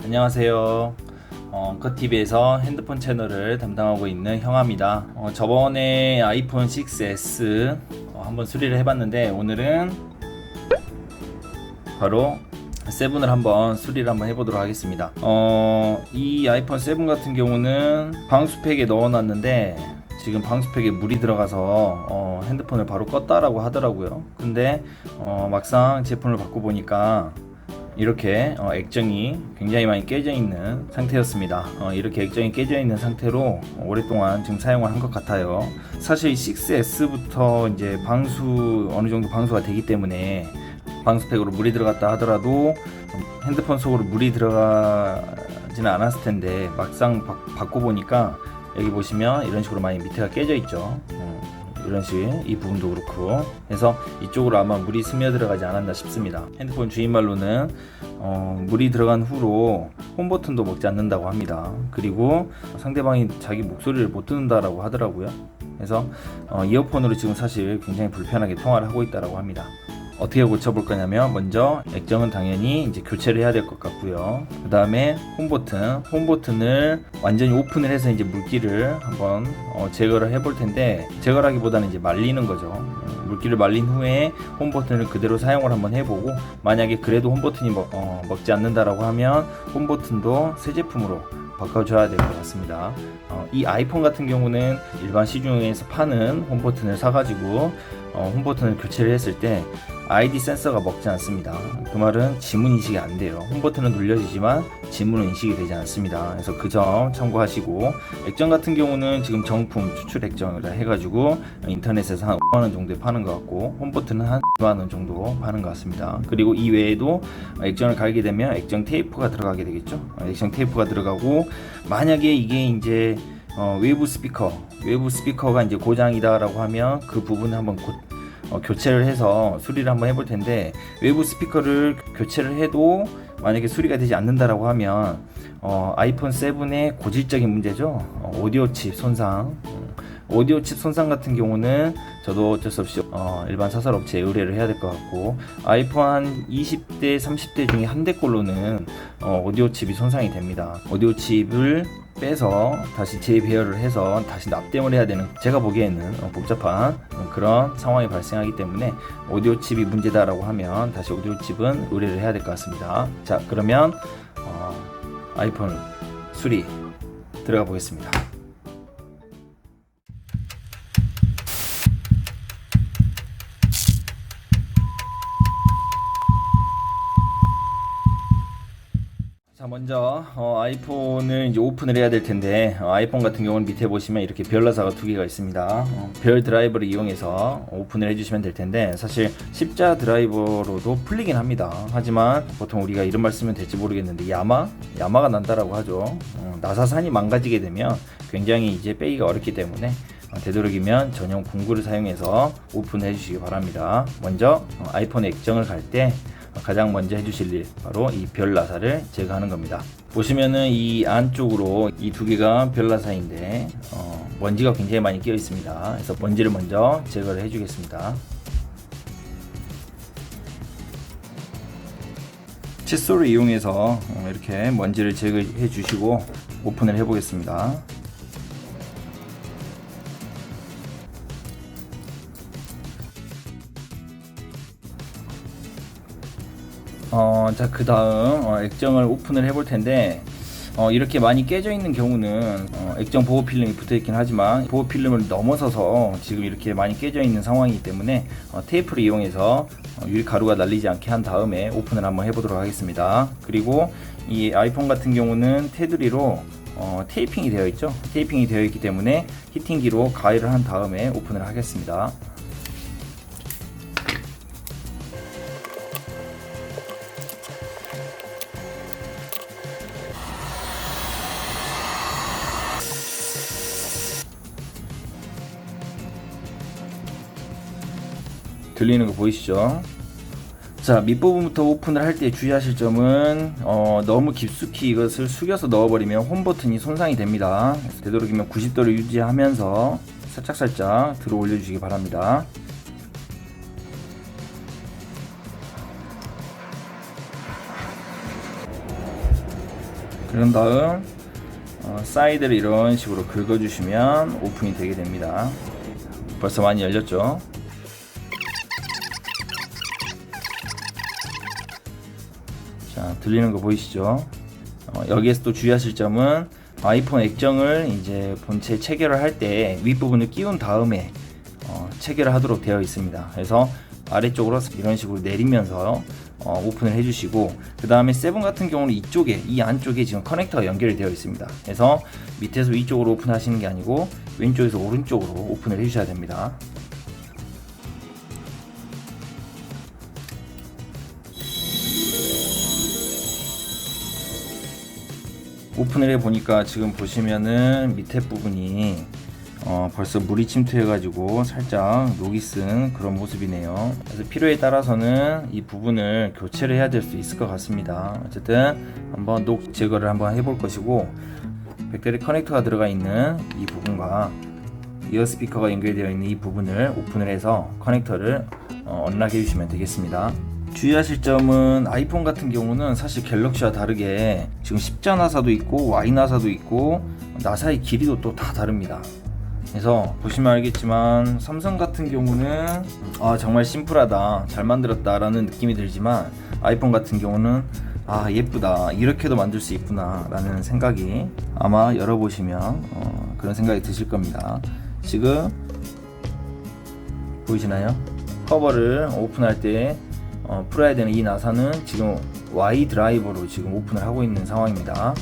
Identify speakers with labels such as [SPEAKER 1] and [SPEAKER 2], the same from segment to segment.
[SPEAKER 1] 안녕하세요. 컷TV에서 핸드폰 채널을 담당하고 있는 형아입니다. 저번에 아이폰 6s 한번 수리를 해봤는데 오늘은 바로 7을 한번 수리를 한번 해보도록 하겠습니다. 이 아이폰 7 같은 경우는 방수팩에 넣어놨는데 지금 방수팩에 물이 들어가서 핸드폰을 바로 껐다라고 하더라고요. 근데 막상 제품을 바꿔보니까 이렇게 액정이 굉장히 많이 깨져 있는 상태였습니다. 이렇게 액정이 깨져 있는 상태로 오랫동안 지금 사용을 한 것 같아요. 사실 6S부터 이제 어느 정도 방수가 되기 때문에 방수팩으로 물이 들어갔다 하더라도 핸드폰 속으로 물이 들어가지는 않았을 텐데 막상 바꿔보니까 여기 보시면 이런 식으로 많이 밑에가 깨져 있죠. 이런 식, 이 부분도 그렇고 해서 이쪽으로 아마 물이 스며들어가지 않았나 싶습니다. 핸드폰 주인말로는 물이 들어간 후로 홈 버튼도 먹지 않는다고 합니다. 그리고 상대방이 자기 목소리를 못 듣는다라고 하더라고요. 그래서 이어폰으로 지금 사실 굉장히 불편하게 통화를 하고 있다라고 합니다. 어떻게 고쳐볼 거냐면 먼저 액정은 당연히 이제 교체를 해야 될 것 같고요. 그 다음에 홈버튼을 완전히 오픈을 해서 이제 물기를 한번 제거를 해볼 텐데, 제거라기보다는 이제 말리는 거죠. 물기를 말린 후에 홈버튼을 그대로 사용을 한번 해보고, 만약에 그래도 홈버튼이 먹지 않는다라고 하면 홈버튼도 새 제품으로 바꿔줘야 될 것 같습니다. 이 아이폰 같은 경우는 일반 시중에서 파는 홈버튼을 사가지고 홈버튼을 교체를 했을 때 ID 센서가 먹지 않습니다. 그 말은 지문 인식이 안 돼요. 홈버튼은 눌려지지만 지문은 인식이 되지 않습니다. 그래서 그 점 참고하시고, 액정 같은 경우는 지금 정품 추출 액정이라 해가지고 인터넷에서 한 5만원 정도에 파는 것 같고, 홈버튼은 한 2만원 정도 파는 것 같습니다. 그리고 이 외에도 액정을 갈게 되면 액정 테이프가 들어가게 되겠죠. 액정 테이프가 들어가고, 만약에 이게 이제 외부 스피커가 이제 고장이다라고 하면 그 부분을 한번 교체를 해서 수리를 한번 해볼 텐데, 외부 스피커를 교체를 해도 만약에 수리가 되지 않는다라고 하면 아이폰 7의 고질적인 문제죠. 오디오 칩 손상. 오디오 칩 손상 같은 경우는 저도 어쩔 수 없이 일반 사설 업체에 의뢰를 해야 될 것 같고, 아이폰 한 20대 30대 중에 한 대꼴로는 오디오 칩이 손상이 됩니다. 오디오 칩을 빼서 다시 재배열을 해서 다시 납땜을 해야 되는, 제가 보기에는 복잡한 그런 상황이 발생하기 때문에 오디오 칩이 문제다라고 하면 다시 오디오 칩은 의뢰를 해야 될 것 같습니다. 자, 그러면 아이폰 수리 들어가 보겠습니다. 자, 먼저 아이폰을 이제 오픈을 해야 될 텐데, 아이폰 같은 경우는 밑에 보시면 이렇게 별나사가 두 개가 있습니다. 별 드라이버를 이용해서 오픈을 해주시면 될 텐데, 사실 십자 드라이버로도 풀리긴 합니다. 하지만 보통 우리가 이런 말 쓰면 될지 모르겠는데 야마가 난다라고 하죠. 나사산이 망가지게 되면 굉장히 이제 빼기가 어렵기 때문에 되도록이면 전용 공구를 사용해서 오픈을 해주시기 바랍니다. 먼저 아이폰 액정을 갈 때 가장 먼저 해주실 일, 바로 이 별 나사를 제거하는 겁니다. 보시면은 이 안쪽으로 이 두 개가 별 나사인데 먼지가 굉장히 많이 끼어 있습니다. 그래서 먼지를 먼저 제거를 해주겠습니다. 칫솔을 이용해서 이렇게 먼지를 제거해 주시고 오픈을 해 보겠습니다. 자, 그 다음 액정을 오픈을 해볼 텐데, 이렇게 많이 깨져 있는 경우는 액정 보호 필름이 붙어 있긴 하지만 보호 필름을 넘어서서 지금 이렇게 많이 깨져 있는 상황이기 때문에 테이프를 이용해서 유리 가루가 날리지 않게 한 다음에 오픈을 한번 해보도록 하겠습니다. 그리고 이 아이폰 같은 경우는 테두리로 테이핑이 되어 있죠. 테이핑이 되어 있기 때문에 히팅기로 가위를 한 다음에 오픈을 하겠습니다. 들리는 거 보이시죠? 자, 밑부분부터 오픈을 할 때 주의하실 점은 너무 깊숙이 이것을 숙여서 넣어버리면 홈 버튼이 손상이 됩니다. 되도록이면 90도를 유지하면서 살짝살짝 들어 올려주시기 바랍니다. 그런 다음 사이드를 이런 식으로 긁어주시면 오픈이 되게 됩니다. 벌써 많이 열렸죠. 자, 들리는 거 보이시죠? 여기에서 또 주의하실 점은 아이폰 액정을 이제 본체 체결을 할 때 윗부분을 끼운 다음에 체결을 하도록 되어 있습니다. 그래서 아래쪽으로 이런 식으로 내리면서 오픈을 해주시고, 그 다음에 세븐 같은 경우는 이쪽에, 이 안쪽에 지금 커넥터가 연결이 되어 있습니다. 그래서 밑에서 위쪽으로 오픈하시는 게 아니고 왼쪽에서 오른쪽으로 오픈을 해주셔야 됩니다. 오픈을 해 보니까 지금 보시면은 밑에 부분이 벌써 물이 침투해 가지고 살짝 녹이 쓴 그런 모습이네요. 그래서 필요에 따라서는 이 부분을 교체를 해야 될 수 있을 것 같습니다. 어쨌든 한번 녹 제거를 한번 해볼 것이고, 배터리 커넥터가 들어가 있는 이 부분과 이어 스피커가 연결되어 있는 이 부분을 오픈을 해서 커넥터를 언락해 주시면 되겠습니다. 주의하실 점은 아이폰 같은 경우는 사실 갤럭시와 다르게 지금 십자 나사도 있고 Y 나사도 있고 나사의 길이도 또 다 다릅니다. 그래서 보시면 알겠지만 삼성 같은 경우는 정말 심플하다, 잘 만들었다 라는 느낌이 들지만, 아이폰 같은 경우는 예쁘다, 이렇게도 만들 수 있구나 라는 생각이 아마 열어보시면 그런 생각이 드실 겁니다. 지금 보이시나요? 커버를 오픈할 때 풀어야 되는 이 나사는 지금 Y 드라이버로 지금 오픈을 하고 있는 상황입니다.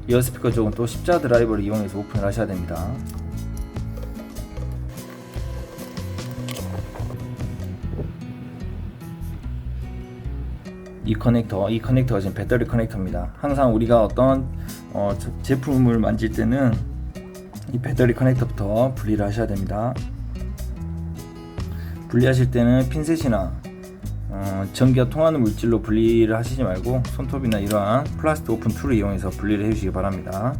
[SPEAKER 1] 이어 스피커 쪽은 또 십자 드라이버를 이용해서 오픈을 하셔야 됩니다. 이 커넥터가 지금 배터리 커넥터입니다. 항상 우리가 어떤 제품을 만질 때는 이 배터리 커넥터부터 분리를 하셔야 됩니다. 분리하실 때는 핀셋이나 전기가 통하는 물질로 분리를 하시지 말고 손톱이나 이러한 플라스틱 오픈 툴을 이용해서 분리를 해주시기 바랍니다.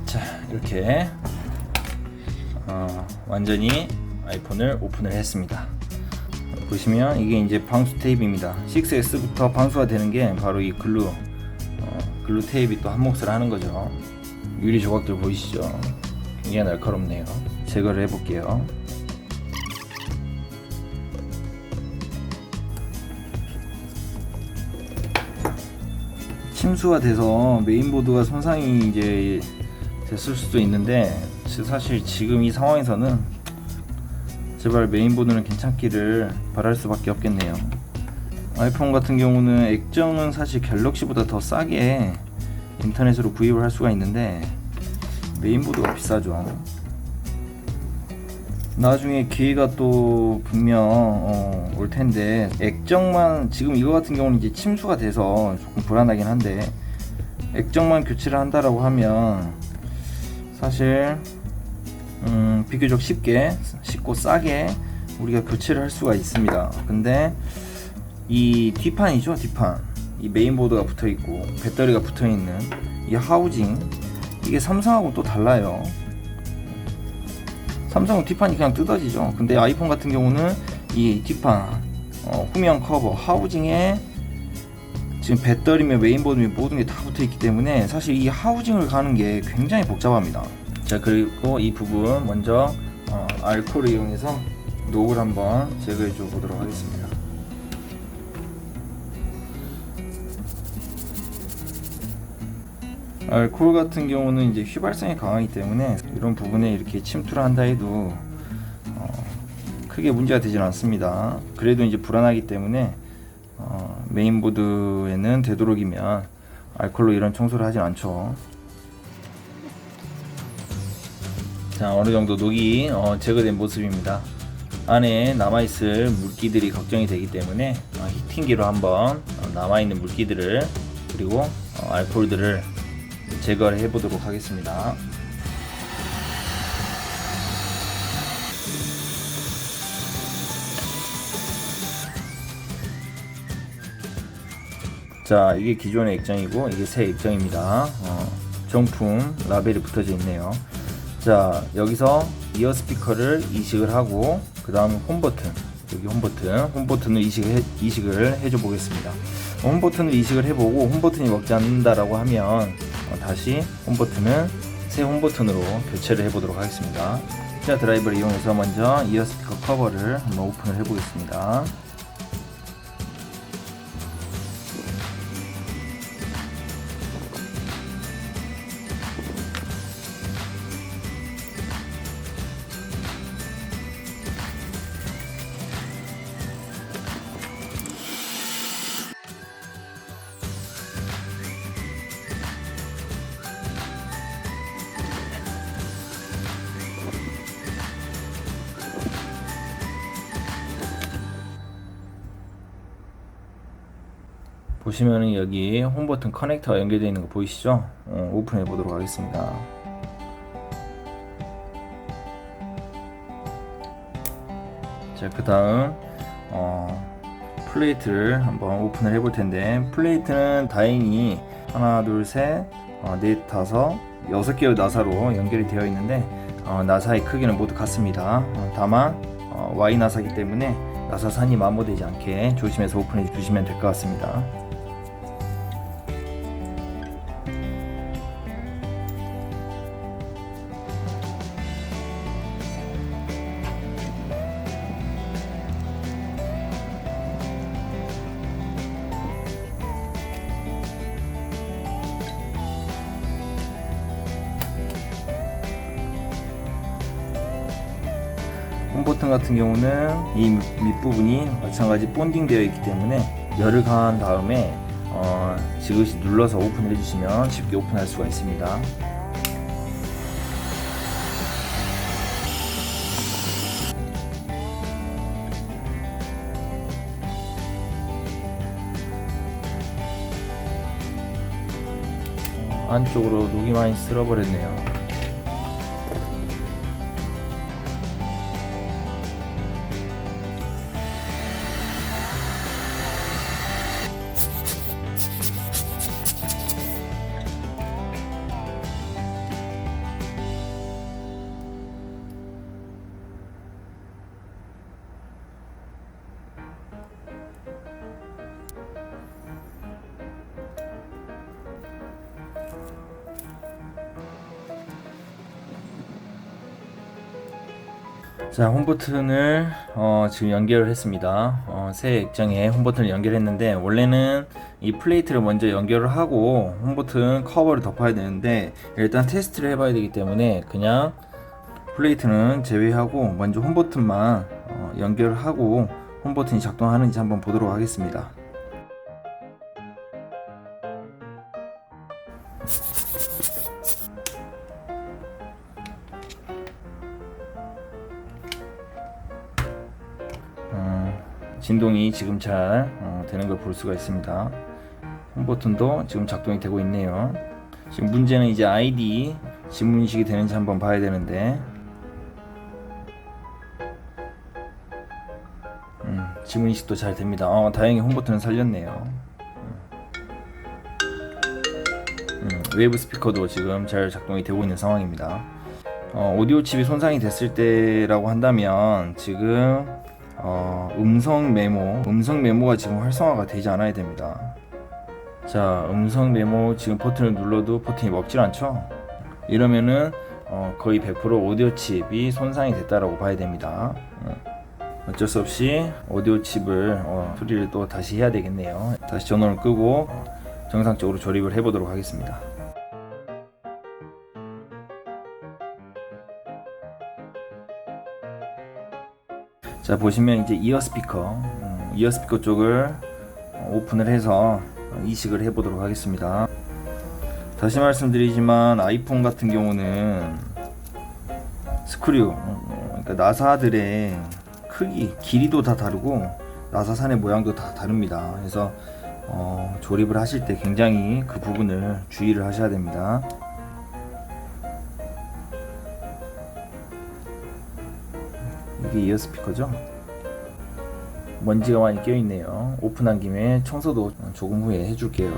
[SPEAKER 1] 자, 이렇게 완전히 아이폰을 오픈을 했습니다. 보시면 이게 이제 방수 테이프입니다. 6S부터 방수가 되는 게 바로 이 글루 테이프이 또 한 몫을 하는 거죠. 유리 조각들 보이시죠? 굉장히 날카롭네요. 제거를 해볼게요. 침수가 돼서 메인보드가 손상이 이제 됐을 수도 있는데, 사실 지금 이 상황에서는 제발 메인보드는 괜찮기를 바랄 수밖에 없겠네요. 아이폰 같은 경우는 액정은 사실 갤럭시보다 더 싸게 인터넷으로 구입을 할 수가 있는데 메인보드가 비싸죠. 나중에 기회가 또 분명 올 텐데, 액정만, 지금 이거 같은 경우는 이제 침수가 돼서 조금 불안하긴 한데, 액정만 교체를 한다라고 하면 사실 비교적 쉽고 싸게 우리가 교체를 할 수가 있습니다. 근데 이 뒷판이죠, 뒷판, 이 메인보드가 붙어있고 배터리가 붙어있는 이 하우징, 이게 삼성하고 또 달라요. 삼성은 뒷판이 그냥 뜯어지죠. 근데 아이폰 같은 경우는 이 뒷판 후면 커버 하우징에 지금 배터리며 메인보드며 모든 게 다 붙어있기 때문에 사실 이 하우징을 가는 게 굉장히 복잡합니다. 자, 그리고 이 부분 먼저 알코올을 이용해서 녹을 한번 제거해 줘 보도록 하겠습니다. 알코올 같은 경우는 이제 휘발성이 강하기 때문에 이런 부분에 이렇게 침투를 한다 해도 크게 문제가 되진 않습니다. 그래도 이제 불안하기 때문에 메인보드에는 되도록이면 알코올로 이런 청소를 하진 않죠. 자, 어느정도 녹이 제거된 모습입니다. 안에 남아있을 물기들이 걱정이 되기 때문에 히팅기로 한번 남아있는 물기들을 그리고 알코올들을 제거를 해보도록 하겠습니다. 자, 이게 기존의 액정이고 이게 새 액정입니다. 정품 라벨이 붙어져 있네요. 자, 여기서 이어 스피커를 이식을 하고 그 다음 홈 버튼, 여기 홈 버튼을 이식을 해줘 보겠습니다. 홈 버튼을 이식을 해보고 홈 버튼이 먹지 않는다라고 하면 다시 홈 버튼은 새 홈 버튼으로 교체를 해보도록 하겠습니다. 자, 드라이버를 이용해서 먼저 이어 스피커 커버를 한번 오픈을 해보겠습니다. 보시면은 여기 홈 버튼 커넥터가 연결되어 있는 거 보이시죠? 오픈해 보도록 하겠습니다. 자, 그 다음 플레이트를 한번 오픈을 해 볼 텐데, 플레이트는 다행히 하나, 둘, 셋, 넷, 다섯, 6개의 나사로 연결이 되어 있는데 나사의 크기는 모두 같습니다. 다만 Y 나사이기 때문에 나사산이 마모되지 않게 조심해서 오픈해 주시면 될 것 같습니다. 홈 버튼 같은 경우는 이 밑부분이 마찬가지 본딩 되어 있기 때문에 열을 가한 다음에 지그시 눌러서 오픈을 해주시면 쉽게 오픈할 수가 있습니다. 안쪽으로 녹이 많이 쓸어버렸네요. 자, 홈 버튼을 지금 연결을 했습니다. 새 액정에 홈 버튼을 연결했는데, 원래는 이 플레이트를 먼저 연결을 하고 홈 버튼 커버를 덮어야 되는데, 일단 테스트를 해봐야 되기 때문에 그냥 플레이트는 제외하고 먼저 홈 버튼만 연결을 하고 홈 버튼이 작동하는지 한번 보도록 하겠습니다. 진동이 지금 잘 되는 걸 볼 수가 있습니다. 홈 버튼도 지금 작동이 되고 있네요. 지금 문제는 이제 ID 지문 인식이 되는지 한번 봐야 되는데, 지문 인식도 잘 됩니다. 다행히 홈 버튼은 살렸네요. 외부 스피커도 지금 잘 작동이 되고 있는 상황입니다. 오디오 칩이 손상이 됐을 때라고 한다면 지금 음성 메모가 지금 활성화가 되지 않아야 됩니다. 자, 음성 메모 지금 버튼을 눌러도 버튼이 먹질 않죠? 이러면은 거의 100% 오디오 칩이 손상이 됐다라고 봐야 됩니다. 어쩔 수 없이 오디오 칩을 수리를 또 다시 해야 되겠네요. 다시 전원을 끄고 정상적으로 조립을 해 보도록 하겠습니다. 자, 보시면 이제 이어 스피커 쪽을 오픈을 해서 이식을 해 보도록 하겠습니다. 다시 말씀드리지만 아이폰 같은 경우는 스크류, 그러니까 나사들의 크기, 길이도 다 다르고 나사산의 모양도 다 다릅니다. 그래서 조립을 하실 때 굉장히 그 부분을 주의를 하셔야 됩니다. 이게 이어 스피커죠. 먼지가 많이 껴있네요. 오픈한 김에 청소도 조금 후에 해줄게요.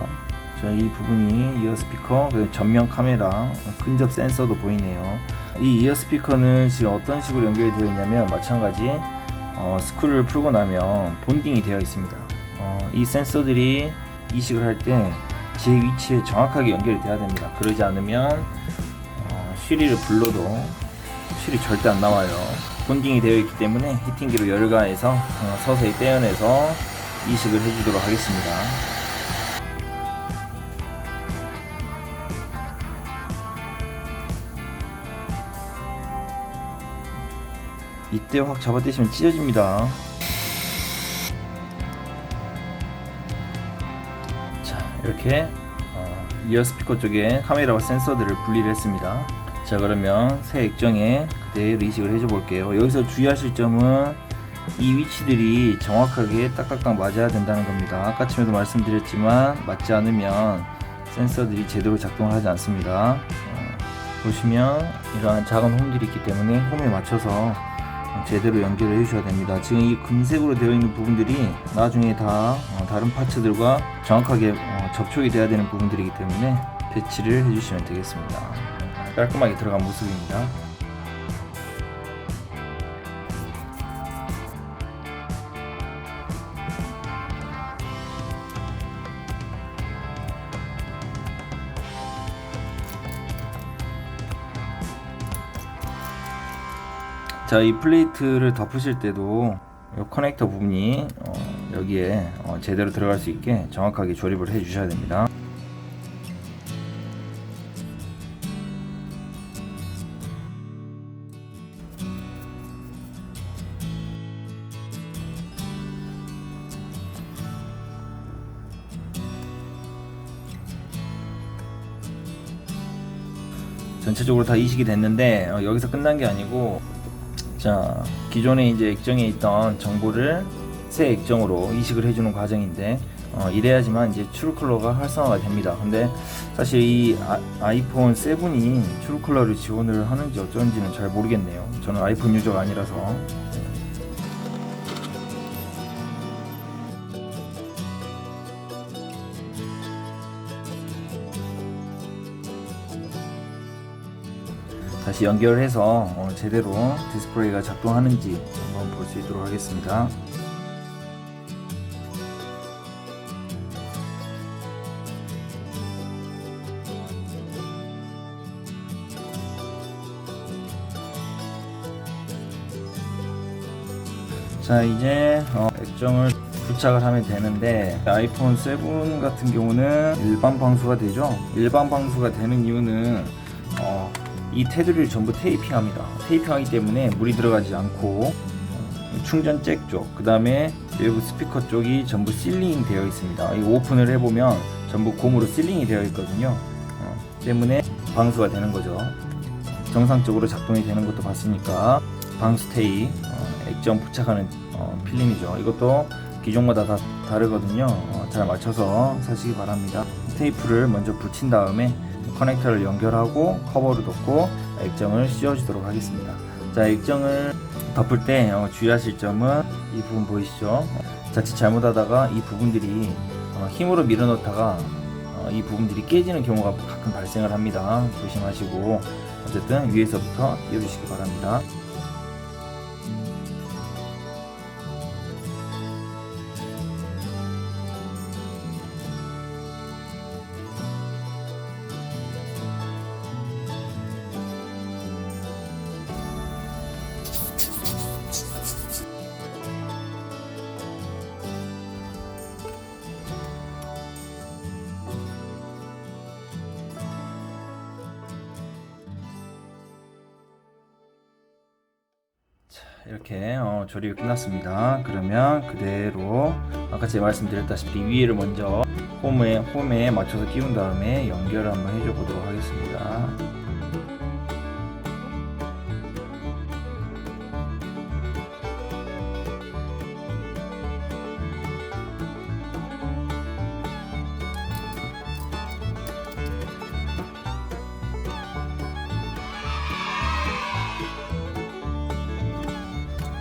[SPEAKER 1] 자, 이 부분이 이어 스피커, 그리고 전면 카메라, 근접 센서도 보이네요. 이 이어 스피커는 지금 어떤 식으로 연결이 되어 있냐면 마찬가지 스크류를 풀고 나면 본딩이 되어 있습니다. 이 센서들이 이식을 할 때 제 위치에 정확하게 연결이 돼야 됩니다. 그러지 않으면 쉬리를 불러도 쉬리 절대 안 나와요. 본딩이 되어 있기 때문에 히팅기로 열을 가해서 서서히 떼어내서 이식을 해주도록 하겠습니다. 이때 확 잡아떼시면 찢어집니다. 자, 이렇게 이어 스피커 쪽에 카메라와 센서들을 분리를 했습니다. 자, 그러면 새 액정에 그대로 이식을 해줘 볼게요. 여기서 주의하실 점은 이 위치들이 정확하게 딱딱딱 맞아야 된다는 겁니다. 아까쯤에도 말씀드렸지만 맞지 않으면 센서들이 제대로 작동을 하지 않습니다. 보시면 이러한 작은 홈들이 있기 때문에 홈에 맞춰서 제대로 연결을 해주셔야 됩니다. 지금 이 금색으로 되어 있는 부분들이 나중에 다 다른 파츠들과 정확하게 접촉이 돼야 되는 부분들이기 때문에 배치를 해주시면 되겠습니다. 깔끔하게 들어간 모습입니다. 자, 이 플레이트를 덮으실 때도 이 커넥터 부분이 여기에 제대로 들어갈 수 있게 정확하게 조립을 해 주셔야 됩니다. 전체적으로 다 이식이 됐는데 여기서 끝난 게 아니고, 자, 기존에 이제 액정에 있던 정보를 새 액정으로 이식을 해주는 과정인데 이래야지만 이제 트루컬러가 활성화가 됩니다. 근데 사실 이 아이폰 7이 트루컬러를 지원을 하는지 어쩐지는 잘 모르겠네요. 저는 아이폰 유저가 아니라서. 다시 연결해서 제대로 디스플레이가 작동하는지 한번 볼 수 있도록 하겠습니다. 자, 이제 액정을 부착을 하면 되는데, 아이폰 7 같은 경우는 일반 방수가 되죠. 일반 방수가 되는 이유는 이 테두리를 전부 테이핑합니다. 테이핑하기 때문에 물이 들어가지 않고 충전 잭 쪽, 그 다음에 외부 스피커 쪽이 전부 실링 되어 있습니다. 이거 오픈을 해보면 전부 고무로 실링이 되어 있거든요. 때문에 방수가 되는 거죠. 정상적으로 작동이 되는 것도 봤으니까 방수 테이, 액정 부착하는 필름이죠. 이것도 기종마다 다 다르거든요. 잘 맞춰서 사시기 바랍니다. 테이프를 먼저 붙인 다음에 커넥터를 연결하고 커버를 덮고 액정을 씌워주도록 하겠습니다. 자, 액정을 덮을 때 주의하실 점은 이 부분 보이시죠? 자칫 잘못하다가 이 부분들이 힘으로 밀어넣다가 이 부분들이 깨지는 경우가 가끔 발생을 합니다. 조심하시고 어쨌든 위에서부터 띄워주시기 바랍니다. 이렇게 조립이 끝났습니다. 그러면 그대로 아까 제가 말씀드렸다시피 위에를 먼저 홈에 맞춰서 끼운 다음에 연결을 한번 해줘 보도록 하겠습니다.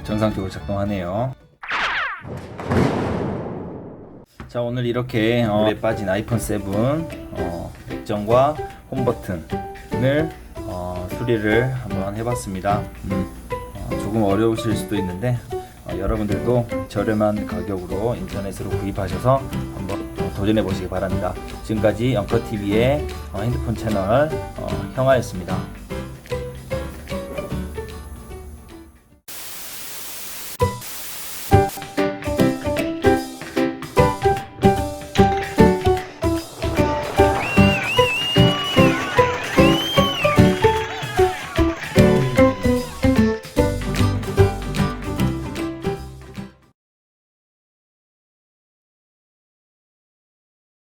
[SPEAKER 1] 정상적으로 작동하네요. 자, 오늘 이렇게 물에 빠진 아이폰 7 액정과 홈 버튼을 수리를 한번 해봤습니다. 조금 어려우실 수도 있는데 여러분들도 저렴한 가격으로 인터넷으로 구입하셔서 한번 도전해 보시기 바랍니다. 지금까지 영커TV의 핸드폰 채널 형아였습니다.